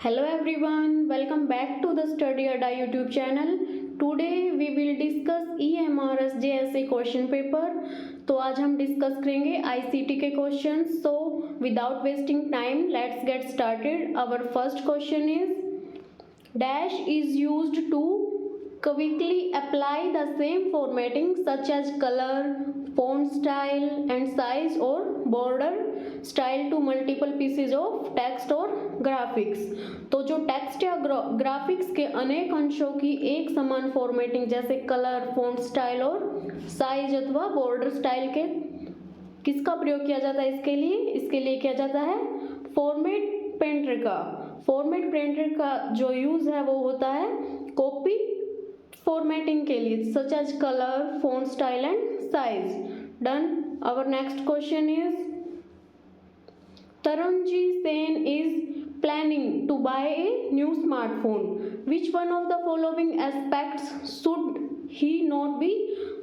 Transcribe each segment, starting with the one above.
Hello everyone, welcome back to the Study Adda YouTube channel. Today we will discuss EMRS JSA question paper. तो आज हम discuss करेंगे ICT के question. So without wasting time, let's get started. Our first question is dash is used to quickly apply the same formatting such as color, font style and size or border style to multiple pieces of text और graphics. तो जो text या graphics के अनेक अंशों की एक समान फॉर्मेटिंग जैसे कलर, फॉन्ट स्टाइल और साइज अथवा बॉर्डर स्टाइल के किसका प्रयोग किया जाता है? इसके लिए किया जाता है फॉर्मेट प्रिंटर का. फॉर्मेट प्रिंटर का जो यूज है वो होता है कॉपी फॉर्मेटिंग के लिए such as colour, font style and size. Done. Our next question is Tarunji Sen is planning to buy a new smartphone. Which one of the following aspects should he not be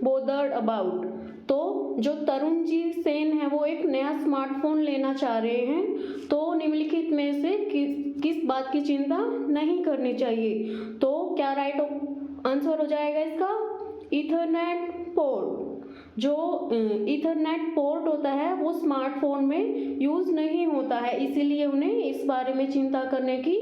bothered about? तो जो तरुणजी सेन है वो एक नया smartphone लेना चाह रहे हैं, तो निम्नलिखित में से किस बात की चिंता नहीं करनी चाहिए? तो क्या राइट आंसर हो जाएगा इसका? Ethernet port. जो ईथरनेट पोर्ट होता है वो स्मार्टफोन में यूज़ नहीं होता है, इसीलिए उन्हें इस बारे में चिंता करने की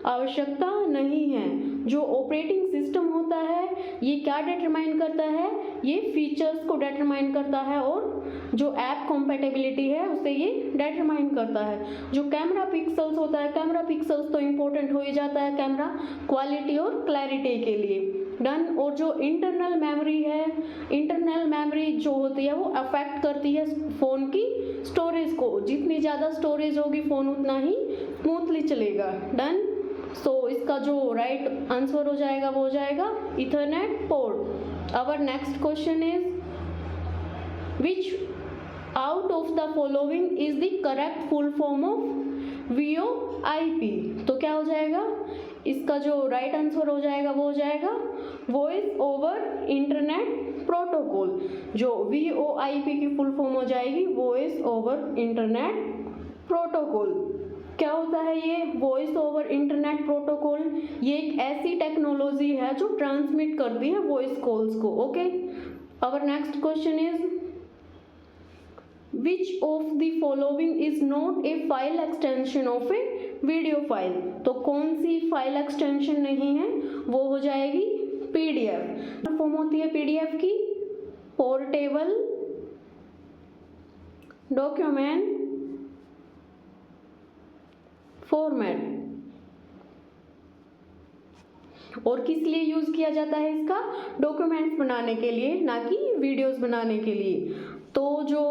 आवश्यकता नहीं है. जो ऑपरेटिंग सिस्टम होता है ये क्या डिटरमाइन करता है? ये फीचर्स को डिटरमाइन करता है और जो ऐप कॉम्पेटेबिलिटी है उसे ये डिटरमाइन करता है. जो कैमरा पिक्सल्स होता है, कैमरा पिक्सल्स तो इम्पोर्टेंट हो ही जाता है कैमरा क्वालिटी और क्लैरिटी के लिए. डन. और जो इंटरनल मेमोरी है, इंटरनल मेमोरी जो होती है वो अफेक्ट करती है फ़ोन की स्टोरेज को. जितनी ज़्यादा स्टोरेज होगी फ़ोन उतना ही स्मूथली चलेगा. डन. सो इसका जो राइट आंसर हो जाएगा वो हो जाएगा Ethernet port. Our next question is which out of the following is the correct full form of VoIP? तो क्या हो जाएगा? इसका जो राइट आंसर हो जाएगा वो हो जाएगा वॉइस ओवर इंटरनेट प्रोटोकॉल. जो VoIP की फुल फॉर्म हो जाएगी वॉइस ओवर इंटरनेट प्रोटोकॉल. क्या होता है ये वॉइस ओवर इंटरनेट प्रोटोकॉल? ये एक ऐसी टेक्नोलॉजी है जो ट्रांसमिट करती है वॉइस कॉल्स को. Okay. Our next question is Which of the following is not a file extension of a video file? तो कौन सी फाइल एक्सटेंशन नहीं है? वो हो जाएगी PDF. फॉर्म होती है PDF की पोर्टेबल डॉक्यूमेंट फॉर्मेट. और किस लिए यूज किया जाता है इसका? डॉक्यूमेंट्स बनाने के लिए, ना कि वीडियोस बनाने के लिए. तो जो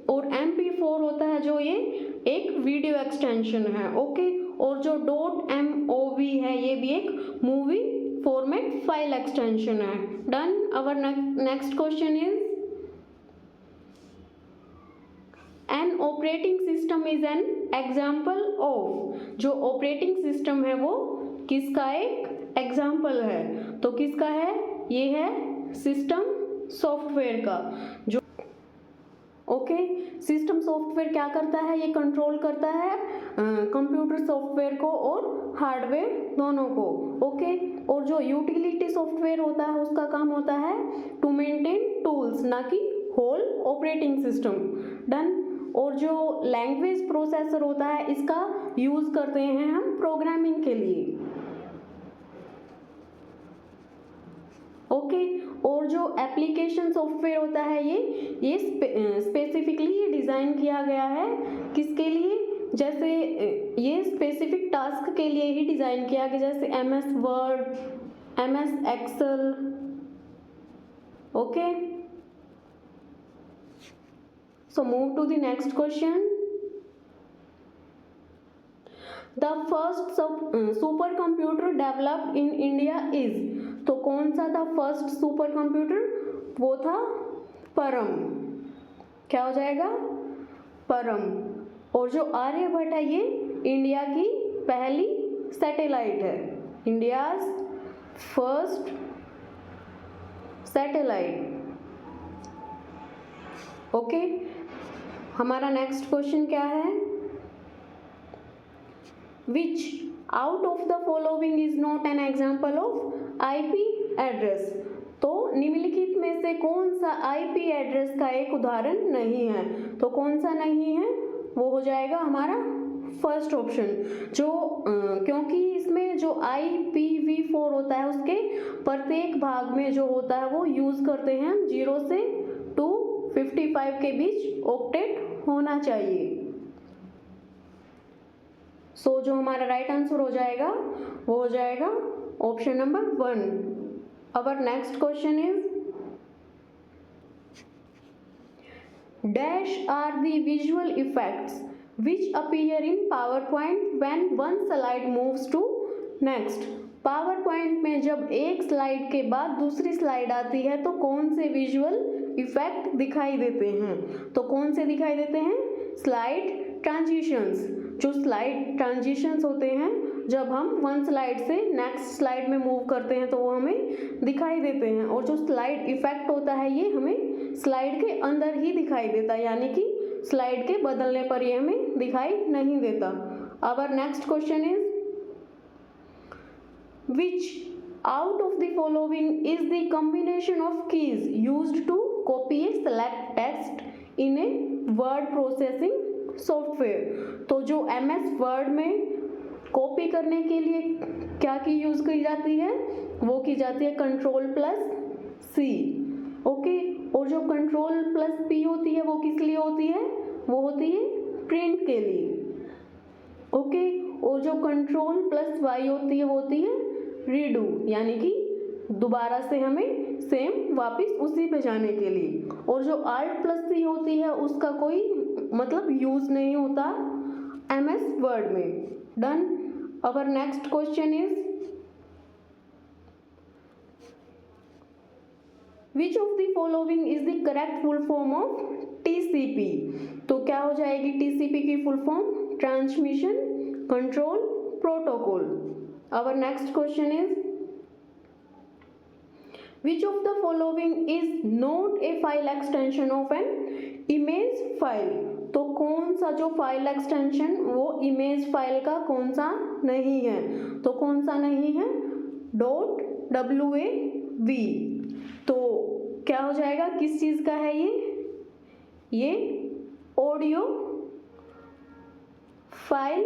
और MP4 होता है जो ये एक वीडियो एक्सटेंशन है. ओके. और जो .mov है ये भी एक मूवी फॉर्मेट फाइल एक्सटेंशन है. Done. Our next question is an operating system is an example of. जो ऑपरेटिंग सिस्टम है वो किसका एक एग्जाम्पल है? तो किसका है? ये है सिस्टम सॉफ्टवेयर का. जो ओके. सिस्टम सॉफ्टवेयर क्या करता है? ये कंट्रोल करता है कंप्यूटर सॉफ्टवेयर को और हार्डवेयर दोनों को. ओके. और जो यूटिलिटी सॉफ्टवेयर होता है उसका काम होता है टू मेंटेन टूल्स, ना कि होल ऑपरेटिंग सिस्टम. डन. और जो लैंग्वेज प्रोसेसर होता है इसका यूज करते हैं हम प्रोग्रामिंग के लिए. ओके. और जो एप्लीकेशन सॉफ्टवेयर होता है ये स्पेसिफिकली डिज़ाइन किया गया है किसके लिए? जैसे ये स्पेसिफिक टास्क के लिए ही डिज़ाइन किया गया, जैसे MS Word, MS Excel. Okay. So move to the next question. The first super computer developed in India is. तो कौन सा था फर्स्ट सुपर कंप्यूटर? वो था परम. क्या हो जाएगा? परम. और जो आर्यभट्ट है ये इंडिया की पहली सैटेलाइट है. India's first satellite. ओके. हमारा नेक्स्ट क्वेश्चन क्या है? Which out of the following is not an example of IP address? तो निम्नलिखित में से कौन सा IP एड्रेस का एक उदाहरण नहीं है? तो कौन सा नहीं है? वो हो जाएगा हमारा फर्स्ट ऑप्शन, जो क्योंकि इसमें जो IPv4 होता है उसके प्रत्येक भाग में जो होता है वो यूज करते हैं 0 से 255 के बीच ऑक्टेट होना चाहिए। सो जो हमारा राइट आंसर हो जाएगा वो हो जाएगा option number 1। Our next question is dash are the visual effects which appear in PowerPoint when one slide moves to next? PowerPoint में जब एक स्लाइड के बाद दूसरी स्लाइड आती है तो कौन से विजुअल इफेक्ट दिखाई देते हैं? तो कौन से दिखाई देते हैं? Slide transitions. जो स्लाइड ट्रांजिशंस होते हैं जब हम वन स्लाइड से नेक्स्ट स्लाइड में मूव करते हैं तो वो हमें दिखाई देते हैं, और जो स्लाइड इफेक्ट होता है ये हमें स्लाइड के अंदर ही दिखाई देता है, यानी कि स्लाइड के बदलने पर ये हमें दिखाई नहीं देता। Our next question is which out of the following is the combination of keys used to copy a select text in a word processing software? तो जो MS वर्ड में कॉपी करने के लिए क्या की यूज की जाती है? वो की जाती है Ctrl+C। ओके, और जो Ctrl+P होती है वो किस लिए होती है? वो होती है प्रिंट के लिए। ओके, और जो Ctrl+Y होती है वो होती है रीडू, यानी कि दोबारा से हमें सेम वापस उसी पे जाने के लिए। और जो Alt+C होती है उसका कोई मतलब यूज नहीं होता MS वर्ड में। Done. Our next question is Which of the following is the correct full form of TCP? तो क्या हो जाएगी TCP की full form? Transmission control protocol. Our next question is which of the following is not a file extension of an image file? तो कौन सा जो file extension वो इमेज फाइल का कौन सा नहीं है? तो कौन सा नहीं है? .wav। तो क्या हो जाएगा? किस चीज का है ये ऑडियो फाइल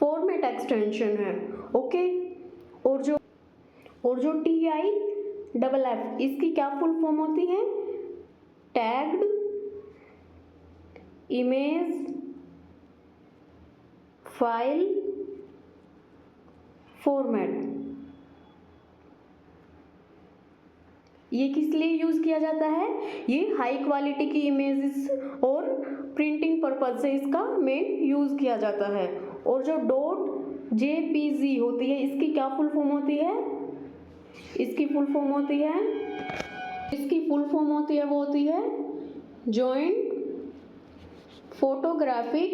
फॉर्मेट एक्सटेंशन है। ओके, और जो TIFF इसकी क्या फुल फॉर्म होती है? Tagged image file format. ये किस लिए यूज किया जाता है? ये हाई क्वालिटी की इमेजेस और प्रिंटिंग पर्पज से इसका मेन यूज किया जाता है। और जो .jpg होती है इसकी क्या फुल फॉर्म होती है? इसकी फुल फॉर्म होती है वो होती है जॉइंट फोटोग्राफिक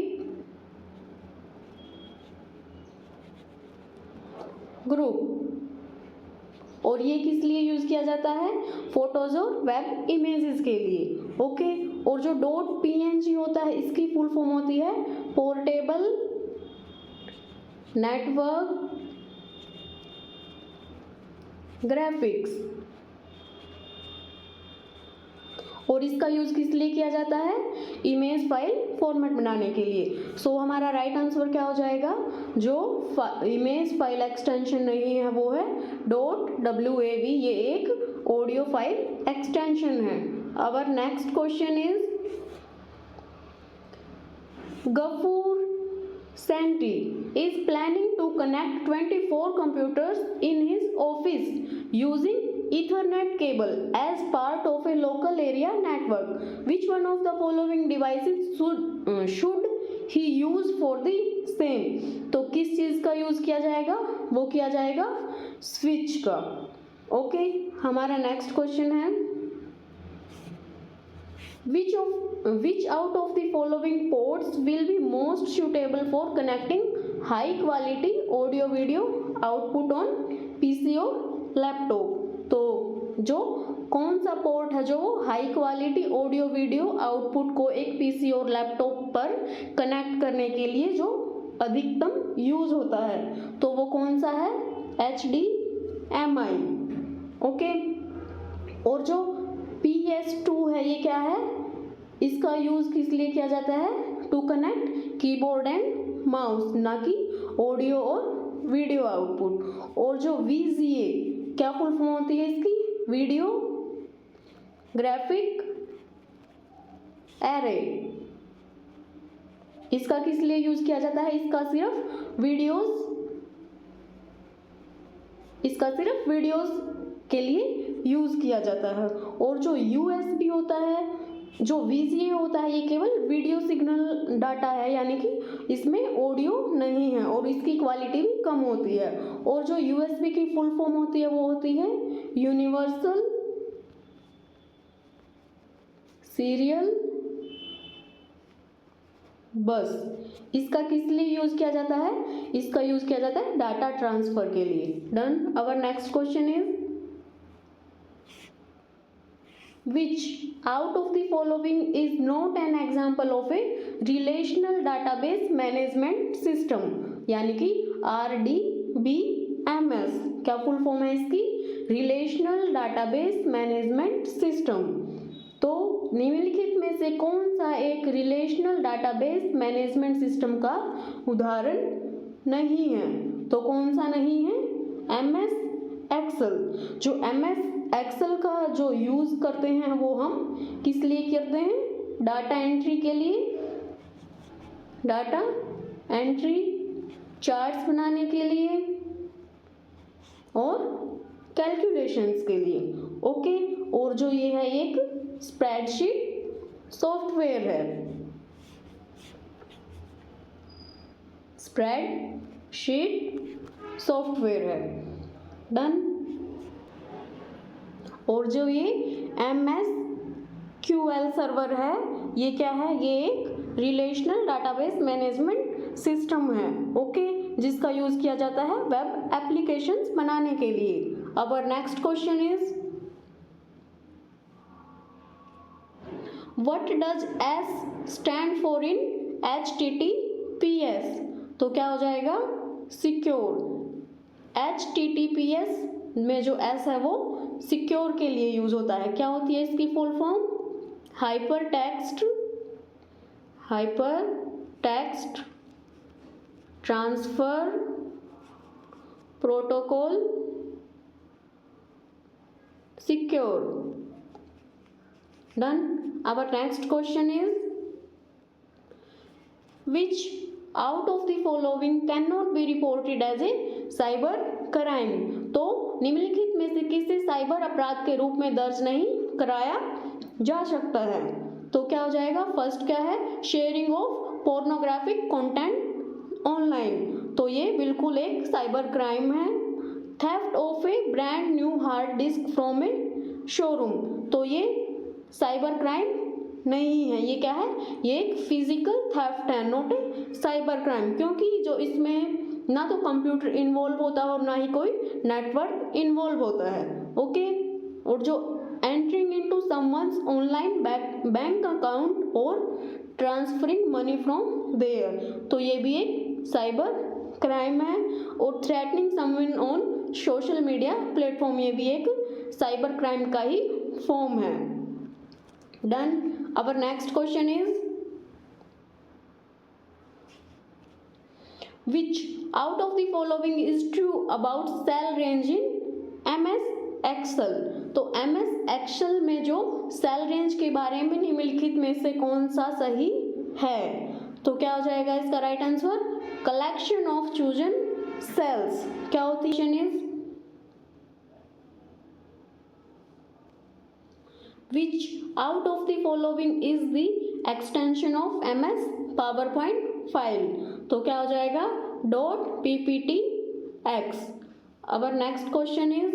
ग्रुप। और ये किस लिए यूज किया जाता है? फोटोज और वेब इमेजेस के लिए। ओके, और जो .png होता है इसकी फुल फॉर्म होती है पोर्टेबल नेटवर्क ग्राफिक्स। और इसका यूज किस लिए किया जाता है? इमेज फाइल फॉर्मेट बनाने के लिए। सो हमारा राइट आंसर क्या हो जाएगा? जो इमेज फाइल एक्सटेंशन नहीं है वो है .wav। ये एक ऑडियो फाइल एक्सटेंशन है। Our next question is Gafoor Senti is planning to connect 24 computers in his office using Ethernet cable as part of a local area network. Which one of the following devices should he use for the same? तो किस चीज का use किया जाएगा? वो किया जाएगा switch का। ओके, हमारा नेक्स्ट क्वेश्चन है which out of the following ports will be most suitable for connecting high quality audio video output on PC or laptop? तो जो कौन सा पोर्ट है जो high quality audio video output को एक पीसी और लैपटॉप पर कनेक्ट करने के लिए जो अधिकतम यूज होता है, तो वो कौन सा है? HDMI। ओके, और जो PS2 है ये क्या है? इसका यूज किस लिए किया जाता है? To connect keyboard and mouse, ना कि ऑडियो और वीडियो आउटपुट। और जो VGA क्या फुल फॉर्म होती है इसकी? Video graphic array. इसका किस लिए यूज किया जाता है? इसका सिर्फ वीडियोस के लिए यूज किया जाता है। और जो USB होता है, जो VGA होता है, ये केवल वीडियो सिग्नल डाटा है, यानी कि इसमें ऑडियो नहीं है और इसकी क्वालिटी भी कम होती है। और जो USB की फुल फॉर्म होती है वो होती है यूनिवर्सल सीरियल बस। इसका किस लिए यूज किया जाता है? इसका यूज किया जाता है डाटा ट्रांसफर के लिए। Done. Our next question is which out of the following is not an example of a relational database management system, यानी कि RDBMS क्या फुल फॉर्म है इसकी? Relational database management system. तो निम्नलिखित में से कौन सा एक रिलेशनल डाटाबेस मैनेजमेंट सिस्टम का उदाहरण नहीं है? तो कौन सा नहीं है? MS Excel. जो MS एक्सेल का जो यूज करते हैं वो हम किस लिए करते हैं? डाटा एंट्री के लिए, डाटा एंट्री, चार्ट्स बनाने के लिए और कैलकुलेशंस के लिए। ओके, और जो ये है एक स्प्रेडशीट सॉफ्टवेयर है, स्प्रेडशीट सॉफ्टवेयर है। डन। और जो ये MSQL सर्वर है ये क्या है? ये एक रिलेशनल डाटाबेस मैनेजमेंट सिस्टम है। ओके, जिसका यूज किया जाता है वेब एप्लीकेशंस बनाने के लिए। अवर next question is what does S stand for in HTTPS? तो क्या हो जाएगा? सिक्योर। HTTPS में जो S है वो सिक्योर के लिए यूज होता है। क्या होती है इसकी full form? Hyper text transfer protocol secure. Done. Our next question is which out of the following cannot be reported as a cyber crime? तो निम्नलिखित में से किसे साइबर अपराध के रूप में दर्ज नहीं कराया जा सकता है? तो क्या हो जाएगा? फर्स्ट क्या है? Sharing of pornographic content online, तो ये बिल्कुल एक साइबर क्राइम है। Theft of A brand new hard disk from A showroom, तो ये साइबर क्राइम नहीं है। ये क्या है? ये एक फिजिकल थेफ्ट है, नॉट ए साइबर क्राइम, क्योंकि जो इसमें ना तो कंप्यूटर इन्वॉल्व होता है और ना ही कोई नेटवर्क इन्वॉल्व होता है। ओके, और जो entering into someone's online bank account और ट्रांसफरिंग मनी फ्रॉम देयर, तो ये भी एक साइबर क्राइम है। और threatening someone on social media platform, ये भी एक साइबर क्राइम का ही फॉर्म है। Done. Our next question is which out of the following is true about cell range in MS Excel? तो MS Excel में जो सेल रेंज के बारे में निम्नलिखित में से कौन सा सही है? तो क्या हो जाएगा इसका right answer? Collection of chosen cells. क्या होती है? which out of the following is the extension of MS PowerPoint file? तो क्या हो जाएगा? .pptx। Our next question is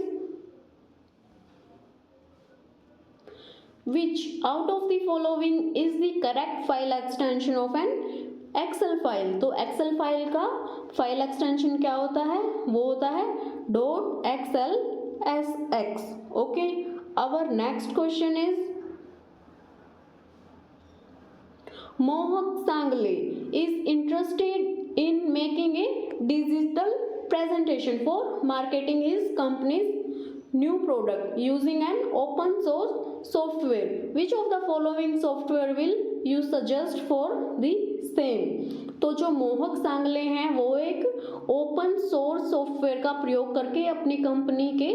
which out of the following is the correct file extension of an Excel file? तो Excel file का file extension क्या होता है? वो होता है .xls। as X. Okay, our next question is Mohak Sangle is interested in making a digital presentation for marketing his company's new product using an open source software. Which of the following software will you suggest for the same? तो जो मोहक सांगले हैं वो एक open source software का प्रयोग करके अपनी कंपनी के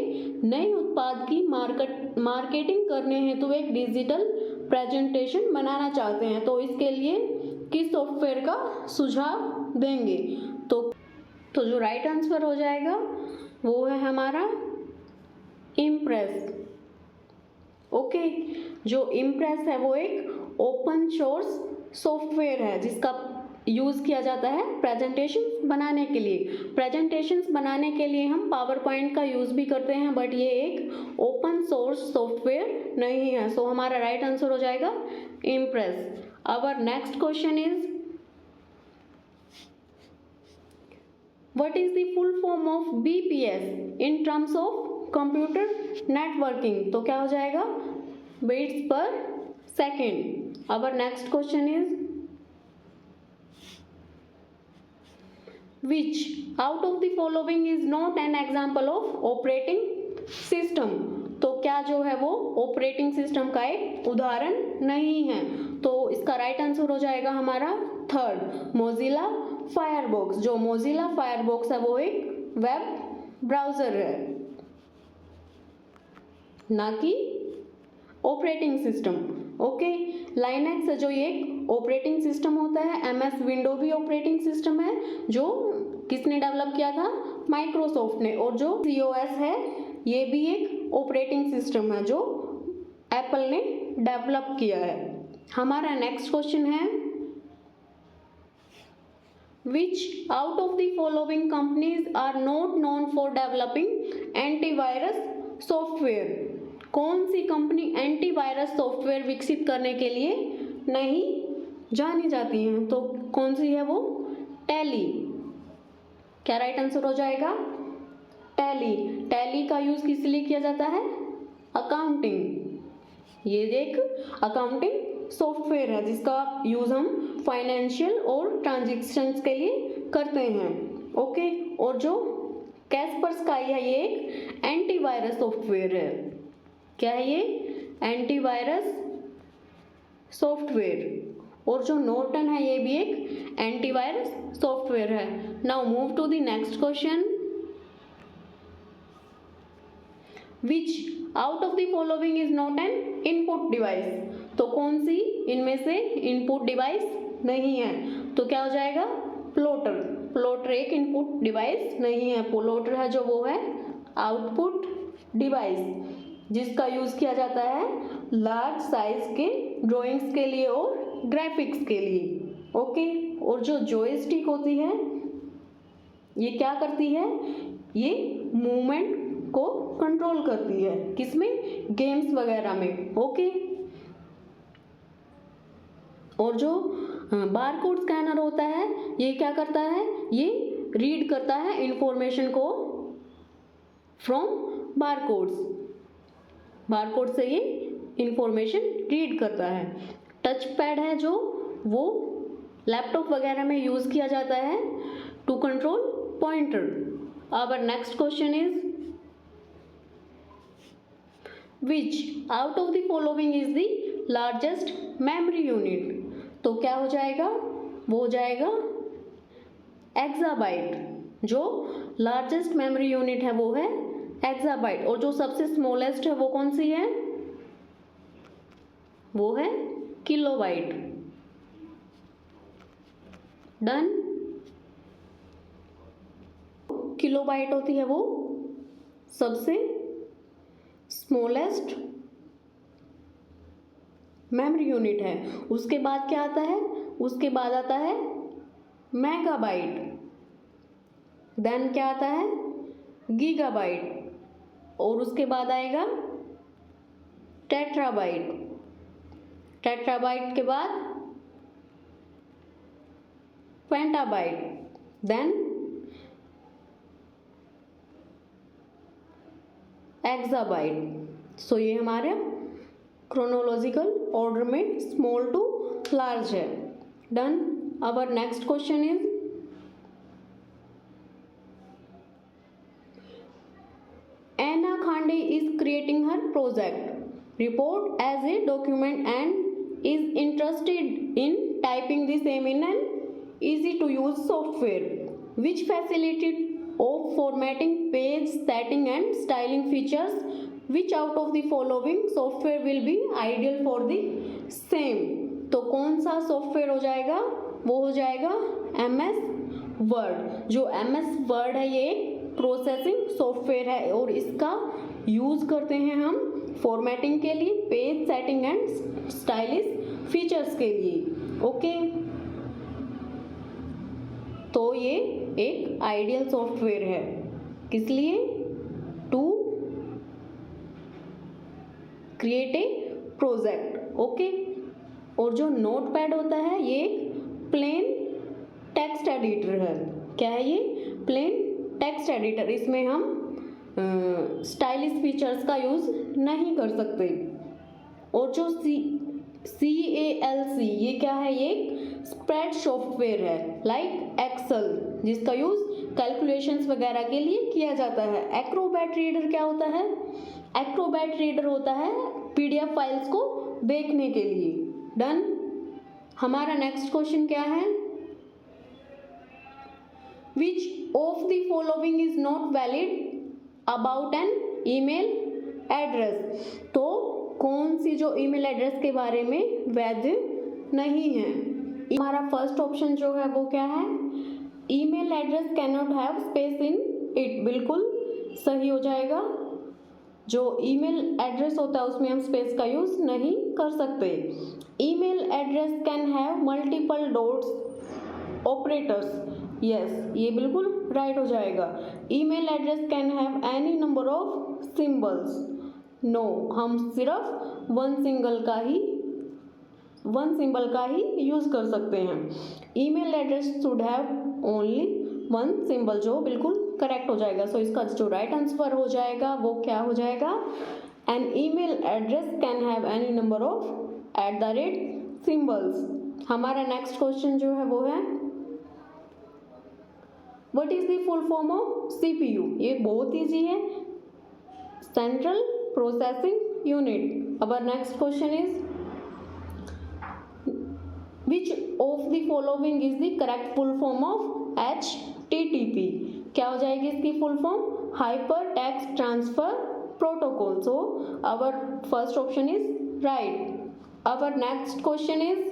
नए उत्पाद की मार्केटिंग करने हेतु एक डिजिटल प्रेजेंटेशन बनाना चाहते हैं, तो इसके लिए किस सॉफ्टवेयर का सुझाव देंगे? तो जो राइट आंसर हो जाएगा वो है हमारा इम्प्रेस। ओके, जो इम्प्रेस है वो एक ओपन सोर्स सॉफ्टवेयर है जिसका यूज़ किया जाता है प्रेजेंटेशन बनाने के लिए। प्रेजेंटेशंस बनाने के लिए हम पावर पॉइंट का यूज़ भी करते हैं, बट ये एक ओपन सोर्स सॉफ्टवेयर नहीं है। सो हमारा राइट आंसर हो जाएगा impress. Our next question is what is the full form of BPS in terms of computer networking? तो क्या हो जाएगा? Bits per second. Our next question is which out of the following is not an example of operating system? तो क्या जो है वो operating system का एक उदाहरण नहीं है? तो इसका राइट आंसर हो जाएगा हमारा थर्ड, मोजिला फायरबॉक्स। जो मोजिला फायरबॉक्स है वो एक वेब ब्राउजर है, ना कि ऑपरेटिंग सिस्टम। ओके, लाइनक्स है जो ये एक ऑपरेटिंग सिस्टम होता है। एमएस विंडो भी ऑपरेटिंग सिस्टम है, जो किसने डेवलप किया था? माइक्रोसॉफ्ट ने। और जो सीओएस है ये भी एक ऑपरेटिंग सिस्टम है जो एप्पल ने डेवलप किया है। हमारा नेक्स्ट क्वेश्चन है which out of the following companies are not known for developing antivirus software? कौन सी कंपनी एंटीवायरस सॉफ्टवेयर विकसित करने के लिए नहीं जानी जाती हैं? तो कौन सी है वो? टैली। क्या राइट आंसर हो जाएगा? टैली। टैली का यूज किस लिए किया जाता है? अकाउंटिंग। ये एक अकाउंटिंग सॉफ्टवेयर है जिसका यूज हम फाइनेंशियल और ट्रांजैक्शंस के लिए करते हैं। ओके, और जो कैस्परस्काई है ये एक एंटीवायरस सॉफ्टवेयर है। क्या है ये? Antivirus software. और जो नॉर्टन है ये भी एक एंटीवायरस सॉफ्टवेयर है। Now move to the next question, which out of the following is not an input device? तो कौन सी इनमें से इनपुट डिवाइस नहीं है? तो क्या हो जाएगा? प्लॉटर। प्लॉटर एक इनपुट डिवाइस नहीं है। प्लॉटर है जो वो है आउटपुट डिवाइस जिसका यूज किया जाता है लार्ज साइज के ड्राइंग्स के लिए और ग्राफिक्स के लिए। ओके, और जो जॉयस्टिक होती है ये क्या करती है? ये मूवमेंट को कंट्रोल करती है। किसमें? गेम्स वगैरह में। ओके, और जो बारकोड स्कैनर होता है ये क्या करता है? ये रीड करता है इंफॉर्मेशन को फ्रॉम बारकोड्स। बारकोड से ये इंफॉर्मेशन रीड करता है। टच पैड है जो वो लैपटॉप वगैरह में यूज किया जाता है to control pointer. Our next question is which out of the following is the largest memory unit? तो क्या हो जाएगा? वो हो जाएगा एक्साबाइट। जो लार्जेस्ट मेमोरी यूनिट है वो है एक्साबाइट। और जो सबसे स्मॉलेस्ट है वो कौन सी है? वो है किलोबाइट। डन। किलोबाइट होती है वो सबसे स्मॉलेस्ट मेमोरी यूनिट है। उसके बाद क्या आता है? उसके बाद आता है मेगाबाइट। देन क्या आता है? गीगाबाइट। और उसके बाद आएगा टेट्राबाइट। टेट्राबाइट के बाद पेंटाबाइट। Then exabyte. सो ये हमारे क्रोनोलॉजिकल ऑर्डर में स्मॉल टू लार्ज है। Done. Our next question is Anna Khande is creating her project report as a document and is interested in typing the same in an easy to use software. Which facility of formatting, page setting and styling features, which out of the following software will be ideal for the same? तो कौन सा software हो जाएगा? वो हो जाएगा MS word. जो MS word है ये प्रोसेसिंग सॉफ्टवेयर है और इसका यूज करते हैं हम फॉर्मेटिंग के लिए, page setting and stylish features के लिए। ओके, तो ये एक आइडियल सॉफ्टवेयर है किस लिए? To create a project. Okay, और जो नोटपैड होता है ये एक प्लेन टेक्स्ट एडिटर है। क्या है ये? Plain text editor. इसमें हम स्टाइलिश फीचर्स का यूज नहीं कर सकते। और जो CALC ये क्या है? ये एक स्प्रेड सॉफ्टवेयर है लाइक एक्सेल, जिसका यूज कैलकुलेशंस वगैरह के लिए किया जाता है। एक्रोबैट रीडर क्या होता है? एक्रोबैट रीडर होता है PDF फाइल्स को देखने के लिए। डन। हमारा नेक्स्ट क्वेश्चन क्या है? Which of the following is not valid about an email address? तो कौन सी जो ईमेल एड्रेस के बारे में वैध नहीं है? हमारा फर्स्ट ऑप्शन जो है वो क्या है? Email address can not have space in it. बिल्कुल सही हो जाएगा। जो ईमेल एड्रेस होता है उसमें हम स्पेस का यूज नहीं कर सकते। Email address can have multiple dots operators. Yes, ये बिल्कुल राइट हो जाएगा। Email address can have any number of symbols. No, हम सिर्फ वन सिंबल का ही यूज कर सकते हैं। Email address should have only one symbol, जो बिल्कुल करेक्ट हो जाएगा। सो इसका जो राइट आंसर हो जाएगा वो क्या हो जाएगा? An email address can have any number of @ symbols. हमारा नेक्स्ट क्वेश्चन जो है वो है What is the full form of CPU? ये बहुत इजी है, central processing unit. Our next question is which of the following is the correct full form of HTTP? क्या हो जाएगी इसकी full form? Hyper text transfer protocol. So our first option is right. Our next question is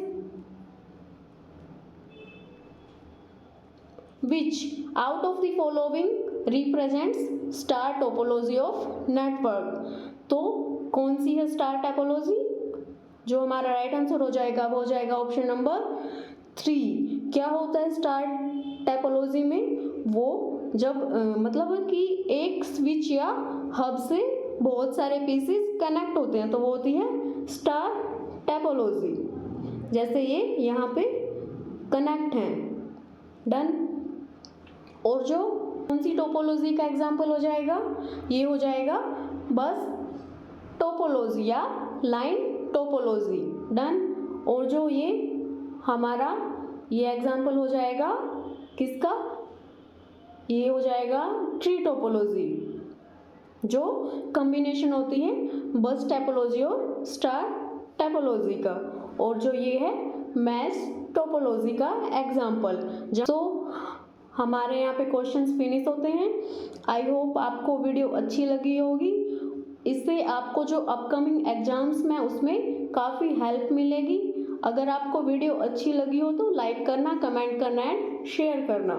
which out of the following represents star topology of network? तो कौन सी है star topology? जो हमारा right answer हो जाएगा वो हो जाएगा ऑप्शन नंबर 3। क्या होता है स्टार टोपोलॉजी में? वो जब मतलब कि एक स्विच या हब से बहुत सारे पीसेस कनेक्ट होते हैं तो वो होती है स्टार टोपोलॉजी। जैसे ये यहाँ पे कनेक्ट हैं। डन। और जो कौन सी टोपोलॉजी का एग्जाम्पल हो जाएगा? ये हो जाएगा बस टोपोलॉजी या लाइन टोपोलॉजी। डन। और जो ये हमारा ये एग्जाम्पल हो जाएगा किसका? ये हो जाएगा ट्री टोपोलॉजी, जो कॉम्बिनेशन होती है बस टोपोलॉजी और स्टार टोपोलॉजी का। और जो ये है मैश टोपोलॉजी का एग्जाम्पल। तो हमारे यहाँ पे क्वेश्चंस फिनिश होते हैं। आई होप आपको वीडियो अच्छी लगी होगी। इससे आपको जो अपकमिंग एग्जाम्स में उसमें काफ़ी हेल्प मिलेगी। अगर आपको वीडियो अच्छी लगी हो तो लाइक करना, कमेंट करना एंड शेयर करना।